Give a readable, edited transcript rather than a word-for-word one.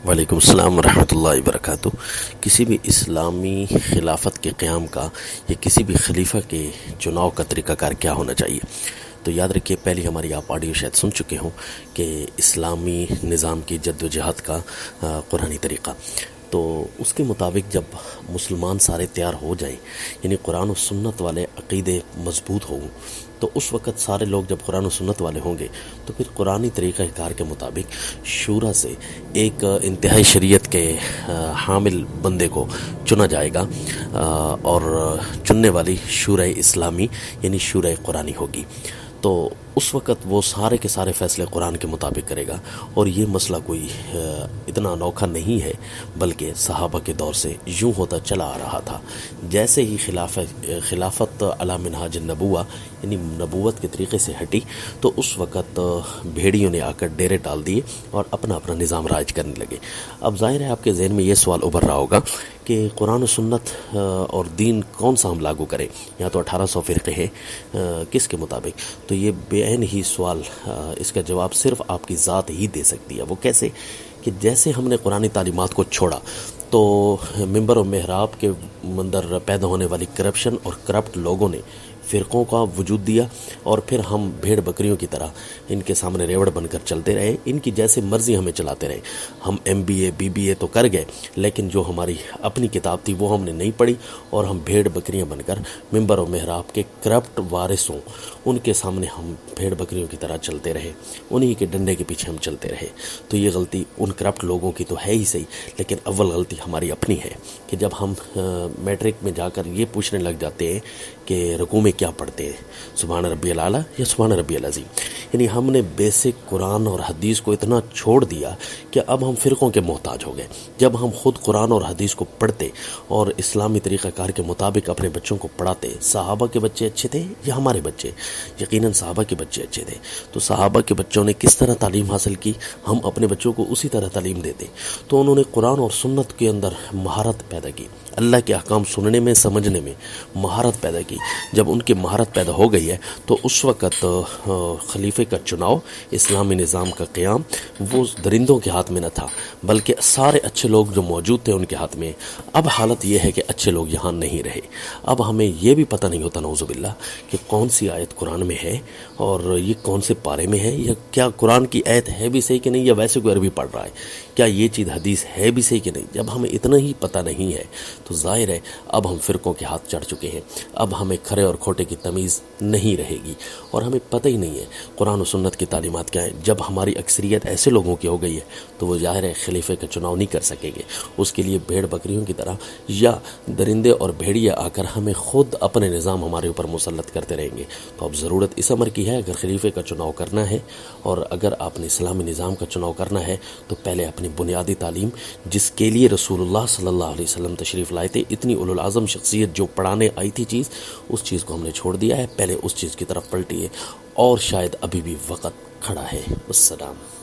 وعلیکم السلام ورحمۃ اللہ وبرکاتہ۔ کسی بھی اسلامی خلافت کے قیام کا یا کسی بھی خلیفہ کے چناؤ کا طریقہ کار کیا ہونا چاہیے؟ تو یاد رکھیے، پہلی ہماری آپ آڈیو شاید سن چکے ہوں کہ اسلامی نظام کی جد و جہاد کا قرآنی طریقہ، تو اس کے مطابق جب مسلمان سارے تیار ہو جائیں، یعنی قرآن و سنت والے عقیدے مضبوط ہوں، تو اس وقت سارے لوگ جب قرآن و سنت والے ہوں گے تو پھر قرآنی طریقہ کار کے مطابق شورا سے ایک انتہائی شریعت کے حامل بندے کو چنا جائے گا، اور چننے والی شورہ اسلامی یعنی شورہ قرآنی ہوگی۔ تو اس وقت وہ سارے کے سارے فیصلے قرآن کے مطابق کرے گا، اور یہ مسئلہ کوئی اتنا انوکھا نہیں ہے، بلکہ صحابہ کے دور سے یوں ہوتا چلا آ رہا تھا۔ جیسے ہی خلافت علی منہاج النبوہ یعنی نبوت کے طریقے سے ہٹی، تو اس وقت بھیڑیوں نے آ کر ڈیرے ڈال دیے اور اپنا اپنا نظام رائج کرنے لگے۔ اب ظاہر ہے آپ کے ذہن میں یہ سوال ابھر رہا ہوگا کہ قرآن و سنت اور دین کون سا ہم لاگو کریں؟ یہاں تو 1800 فرقے ہیں، کس کے مطابق؟ تو یہ بے عین ہی سوال، اس کا جواب صرف آپ کی ذات ہی دے سکتی ہے۔ وہ کیسے؟ کہ جیسے ہم نے قرآنی تعلیمات کو چھوڑا تو منبر و محراب کے اندر پیدا ہونے والی کرپشن اور کرپٹ لوگوں نے فرقوں کا وجود دیا، اور پھر ہم بھیڑ بکریوں کی طرح ان کے سامنے ریوڑ بن کر چلتے رہے، ان کی جیسے مرضی ہمیں چلاتے رہے۔ ہم MBA BBA تو کر گئے، لیکن جو ہماری اپنی کتاب تھی وہ ہم نے نہیں پڑھی، اور ہم بھیڑ بکریاں بن کر منبر و محراب کے کرپٹ وارثوں ان کے سامنے ہم بھیڑ بکریوں کی طرح چلتے رہے، انہی کے ڈنڈے کے پیچھے ہم چلتے رہے۔ تو یہ غلطی ان کرپٹ لوگوں کی تو ہے ہی صحیح، لیکن اول غلطی ہماری اپنی ہے کہ جب ہم میٹرک میں جا کر یہ پوچھنے لگ جاتے ہیں کہ رکوع میں کیا پڑھتے ہیں، سبحان ربی الاعلیٰ یا سبحان ربی العظیم، یعنی ہم نے بیسک قرآن اور حدیث کو اتنا چھوڑ دیا کہ اب ہم فرقوں کے محتاج ہو گئے۔ جب ہم خود قرآن اور حدیث کو پڑھتے اور اسلامی طریقہ کار کے مطابق اپنے بچوں کو پڑھاتے، صحابہ کے بچے اچھے تھے یا ہمارے بچے؟ یقیناً صحابہ کے بچے اچھے تھے۔ تو صحابہ کے بچوں نے کس طرح تعلیم حاصل کی، ہم اپنے بچوں کو اسی طرح تعلیم دیتے۔ تو انہوں نے قرآن اور سنت کے اندر مہارت پیدا کی، اللہ کے احکام سننے میں سمجھنے میں مہارت پیدا کی۔ جب ان کی مہارت پیدا ہو گئی ہے تو اس وقت خلیفے کا چناؤ، اسلامی نظام کا قیام وہ درندوں کے ہاتھ میں نہ تھا، بلکہ سارے اچھے لوگ جو موجود تھے ان کے ہاتھ میں۔ اب حالت یہ ہے کہ اچھے لوگ یہاں نہیں رہے۔ اب ہمیں یہ بھی پتہ نہیں ہوتا نعوذ باللہ کہ کون سی آیت قرآن میں ہے اور یہ کون سے پارے میں ہے، یا کیا قرآن کی آیت ہے بھی صحیح کہ نہیں، یا ویسے کوئی عربی پڑھ رہا ہے، کیا یہ چیز حدیث ہے بھی صحیح کہ نہیں۔ جب ہمیں اتنا ہی پتہ نہیں ہے تو ظاہر ہے اب ہم فرقوں کے ہاتھ چڑھ چکے ہیں۔ اب ہمیں کھرے اور کھوٹے کی تمیز نہیں رہے گی، اور ہمیں پتہ ہی نہیں ہے قرآن و سنت کی تعلیمات کیا ہیں۔ جب ہماری اکثریت ایسے لوگوں کی ہو گئی ہے تو وہ ظاہر ہے خلیفے کا چناؤ نہیں کر سکیں گے۔ اس کے لیے بھیڑ بکریوں کی طرح یا درندے اور بھیڑیا آ کر ہمیں خود اپنے نظام ہمارے اوپر مسلط کرتے رہیں گے۔ تو اب ضرورت اس امر کی ہے، اگر خلیفے کا چناؤ کرنا ہے اور اگر آپ نے اسلامی نظام کا چناؤ کرنا ہے تو پہلے اپنی بنیادی تعلیم، جس کے لیے رسول اللہ صلی اللہ علیہ وسلم تشریف لائے تھے، اتنی اولو العظم شخصیت جو پڑھانے آئی تھی چیز، اس چیز کو ہم نے چھوڑ دیا ہے۔ پہلے اس چیز کی طرف پلٹیے، اور شاید ابھی بھی وقت کھڑا ہے۔ السلام۔